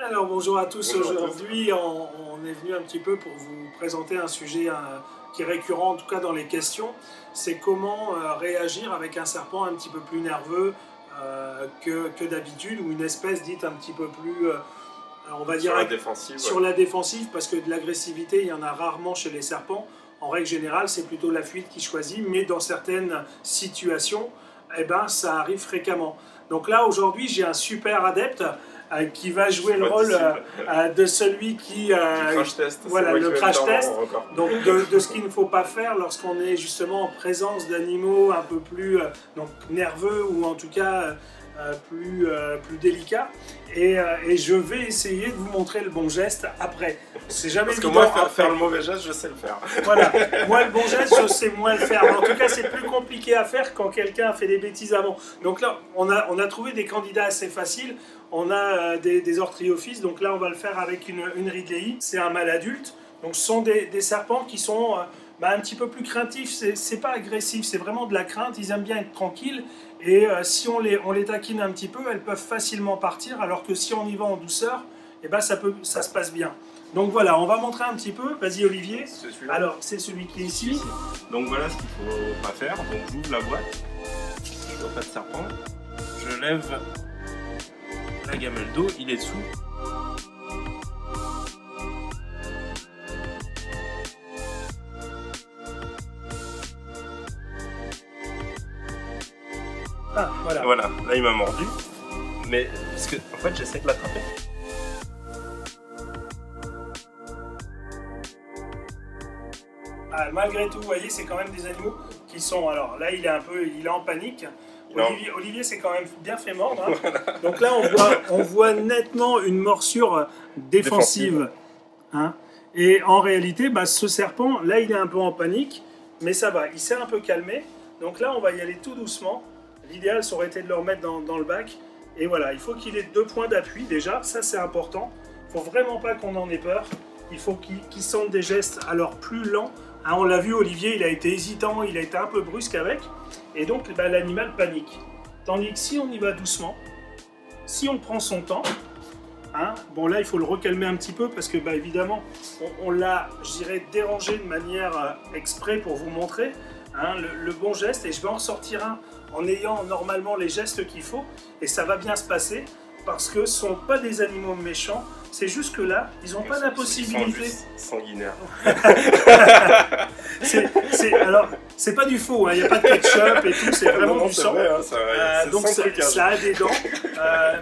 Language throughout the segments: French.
Alors bonjour à tous, Bonjour aujourd'hui on est venu un petit peu pour vous présenter un sujet qui est récurrent en tout cas dans les questions, c'est comment réagir avec un serpent un petit peu plus nerveux que d'habitude ou une espèce dite un petit peu plus, on va dire, sur la défensive. Sur la défensive, parce que de l'agressivité il y en a rarement chez les serpents, en règle générale c'est plutôt la fuite qui choisit, mais dans certaines situations eh ben, ça arrive fréquemment. Donc là aujourd'hui j'ai un super adepte qui va jouer le rôle de celui qui... du crash test. Voilà, le crash test. Donc de ce qu'il ne faut pas faire lorsqu'on est justement en présence d'animaux un peu plus donc, nerveux ou en tout cas plus délicats. Et je vais essayer de vous montrer le bon geste après. C'est jamais Parce que évident. moi, faire le mauvais geste, je sais le faire. Voilà, moi le bon geste, je sais moins le faire. Mais en tout cas, c'est plus compliqué à faire quand quelqu'un a fait des bêtises avant. Donc là, on a trouvé des candidats assez faciles. On a des orthriophyses, donc là on va le faire avec une Ridley. C'est un mâle adulte, donc ce sont des serpents qui sont un petit peu plus craintifs. C'est pas agressif, c'est vraiment de la crainte. Ils aiment bien être tranquilles et si on les taquine un petit peu, elles peuvent facilement partir, alors que si on y va en douceur, eh ben ça se passe bien. Donc voilà, on va montrer un petit peu. Vas-y Olivier. Alors c'est celui qui est ici. Donc voilà ce qu'il faut pas faire. Donc j'ouvre la boîte, je vois pas de serpent, je lève la gamelle d'eau, il est dessous. Ah, voilà. Voilà, là il m'a mordu. Mais parce que en fait j'essaie de l'attraper. Malgré tout, vous voyez, c'est quand même des animaux qui sont... Alors là, il est en panique. Olivier s'est quand même bien fait mordre. Hein. Voilà. Donc là, on voit nettement une morsure défensive. Hein. Et en réalité, ce serpent, là, il est un peu en panique, mais ça va, il s'est un peu calmé. Donc là, on va y aller tout doucement. L'idéal, ça aurait été de le remettre dans le bac. Et voilà, il faut qu'il ait 2 points d'appui déjà, ça c'est important. Il ne faut vraiment pas qu'on en ait peur. Il faut qu'il sente des gestes alors plus lents. Hein, on l'a vu, Olivier, il a été hésitant, il a été un peu brusque avec. Et donc, l'animal panique. Tandis que si on y va doucement, si on prend son temps, hein, bon là, il faut le recalmer un petit peu parce que, évidemment, on l'a, je dirais, dérangé de manière exprès pour vous montrer hein, le bon geste. Et je vais en sortir un en ayant normalement les gestes qu'il faut. Et ça va bien se passer parce que ce ne sont pas des animaux méchants. C'est juste que là, ils n'ont pas la possibilité. Ils sont sanguinaires. Alors, c'est pas du faux, il n'y a pas de ketchup et tout, c'est vraiment du sang. Vrai, hein, donc ça a des dents.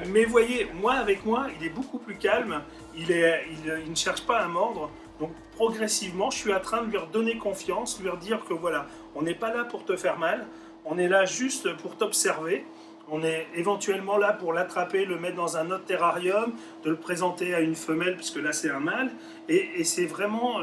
Mais voyez, avec moi, il est beaucoup plus calme. Il ne cherche pas à mordre. Donc progressivement, je suis en train de lui redonner confiance, lui redire que voilà, on n'est pas là pour te faire mal. On est là juste pour t'observer. On est éventuellement là pour l'attraper, le mettre dans un autre terrarium, de le présenter à une femelle, puisque là c'est un mâle. Et c'est vraiment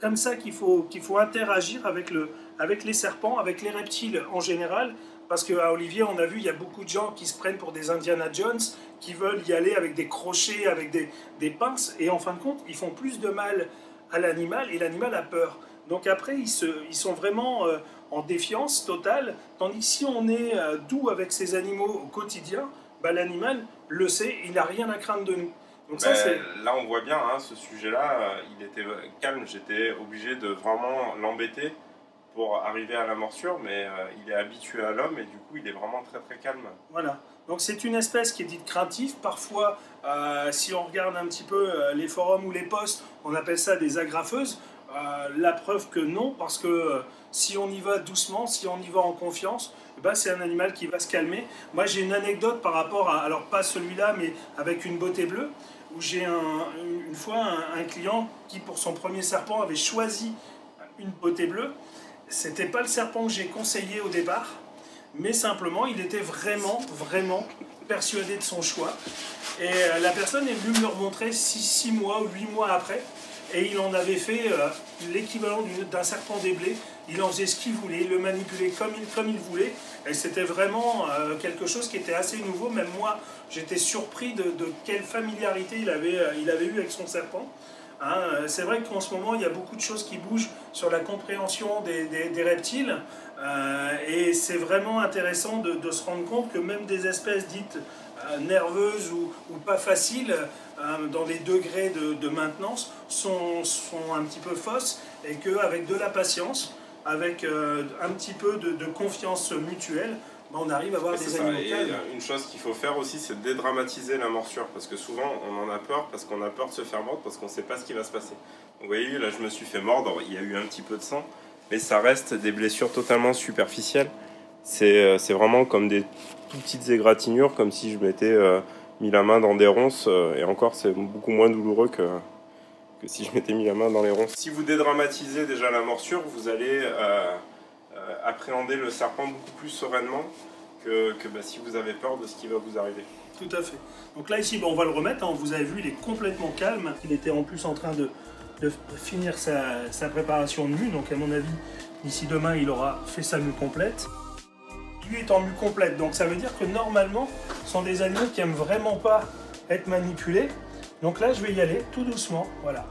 comme ça qu'il faut interagir avec les serpents, avec les reptiles en général. Parce qu'à Olivier, on a vu, il y a beaucoup de gens qui se prennent pour des Indiana Jones, qui veulent y aller avec des crochets, avec des pinces. Et en fin de compte, ils font plus de mal à l'animal et l'animal a peur. Donc après, ils sont vraiment en défiance totale. Tandis que si on est doux avec ces animaux au quotidien, l'animal le sait, il n'a rien à craindre de nous. Donc ça, là, on voit bien, hein, ce sujet-là, il était calme. J'étais obligé de vraiment l'embêter pour arriver à la morsure, mais il est habitué à l'homme et du coup, il est vraiment très très calme. Voilà. Donc c'est une espèce qui est dite craintive. Parfois, si on regarde un petit peu les forums ou les posts, on appelle ça des agrafeuses. La preuve que non, parce que si on y va doucement, si on y va en confiance, c'est un animal qui va se calmer. Moi j'ai une anecdote par rapport à, alors pas celui-là, mais avec une beauté bleue, où j'ai une fois un client qui pour son premier serpent avait choisi une beauté bleue. C'était pas le serpent que j'ai conseillé au départ, mais simplement il était vraiment persuadé de son choix. Et la personne est venue me le remontrer 6 mois ou 8 mois après. Et il en avait fait l'équivalent d'un serpent des blés. Il en faisait ce qu'il voulait, il le manipulait comme il voulait. Et c'était vraiment quelque chose qui était assez nouveau. Même moi, j'étais surpris de quelle familiarité il avait eu avec son serpent. Hein. C'est vrai qu'en ce moment, il y a beaucoup de choses qui bougent sur la compréhension des reptiles. Et c'est vraiment intéressant de se rendre compte que même des espèces dites nerveuses ou pas faciles, dans les degrés de maintenance, sont un petit peu fausses, et qu'avec de la patience, avec un petit peu de confiance mutuelle, on arrive à avoir des animaux calmes. Et une chose qu'il faut faire aussi, c'est de dédramatiser la morsure, parce que souvent on en a peur, parce qu'on a peur de se faire mordre, parce qu'on ne sait pas ce qui va se passer. Donc, vous voyez, là je me suis fait mordre, il y a eu un petit peu de sang, mais ça reste des blessures totalement superficielles. C'est vraiment comme des tout petites égratignures, comme si je m'étais mis la main dans des ronces, et encore c'est beaucoup moins douloureux que si je m'étais mis la main dans les ronces. Si vous dédramatisez déjà la morsure, vous allez appréhender le serpent beaucoup plus sereinement que si vous avez peur de ce qui va vous arriver. Tout à fait. Donc là ici, on va le remettre, hein. Vous avez vu, il est complètement calme. Il était en plus en train de finir sa préparation de mue, donc à mon avis, d'ici demain, il aura fait sa mue complète. Lui est en mue complète, donc ça veut dire que normalement, ce sont des animaux qui aiment vraiment pas être manipulés. Donc là, je vais y aller tout doucement, voilà.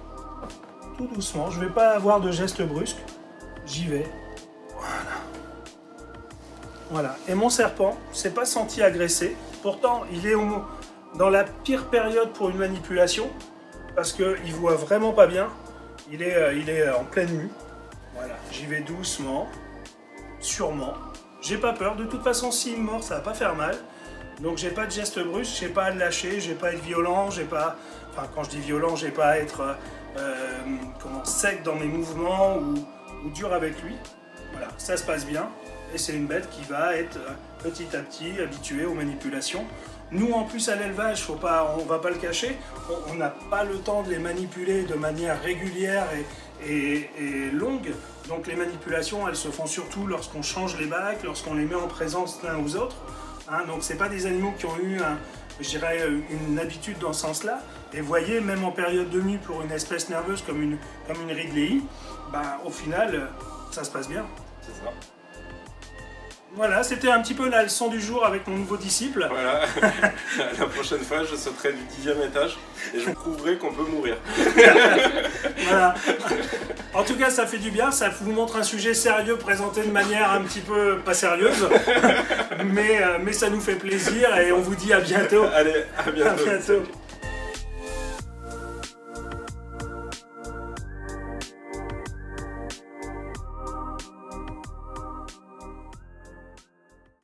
Tout doucement, je vais pas avoir de gestes brusques. J'y vais. Voilà. Et mon serpent s'est pas senti agressé. Pourtant, il est dans la pire période pour une manipulation, parce qu'il voit vraiment pas bien. Il est en pleine mue. Voilà. J'y vais doucement, sûrement. J'ai pas peur. De toute façon, s'il me mord, ça va pas faire mal. Donc j'ai pas de geste brusque, j'ai pas à le lâcher, j'ai pas à être violent, j'ai pas... Enfin, quand je dis violent, j'ai pas à être sec dans mes mouvements ou dur avec lui. Voilà, ça se passe bien. Et c'est une bête qui va être petit à petit habituée aux manipulations. Nous, en plus, à l'élevage, on ne va pas le cacher, on n'a pas le temps de les manipuler de manière régulière et longue. Donc les manipulations, elles se font surtout lorsqu'on change les bacs, lorsqu'on les met en présence l'un aux autres. Hein, donc ce n'est pas des animaux qui ont eu, je dirais, une habitude dans ce sens-là. Et vous voyez, même en période de mue pour une espèce nerveuse comme une Ridley, au final, ça se passe bien. C'est ça. Voilà, c'était un petit peu la leçon du jour avec mon nouveau disciple. Voilà, la prochaine fois je sauterai du 10e étage et je vous prouverai qu'on peut mourir. Voilà. En tout cas, ça fait du bien, ça vous montre un sujet sérieux présenté de manière un petit peu pas sérieuse. mais ça nous fait plaisir et on vous dit à bientôt. Allez, à bientôt. À bientôt.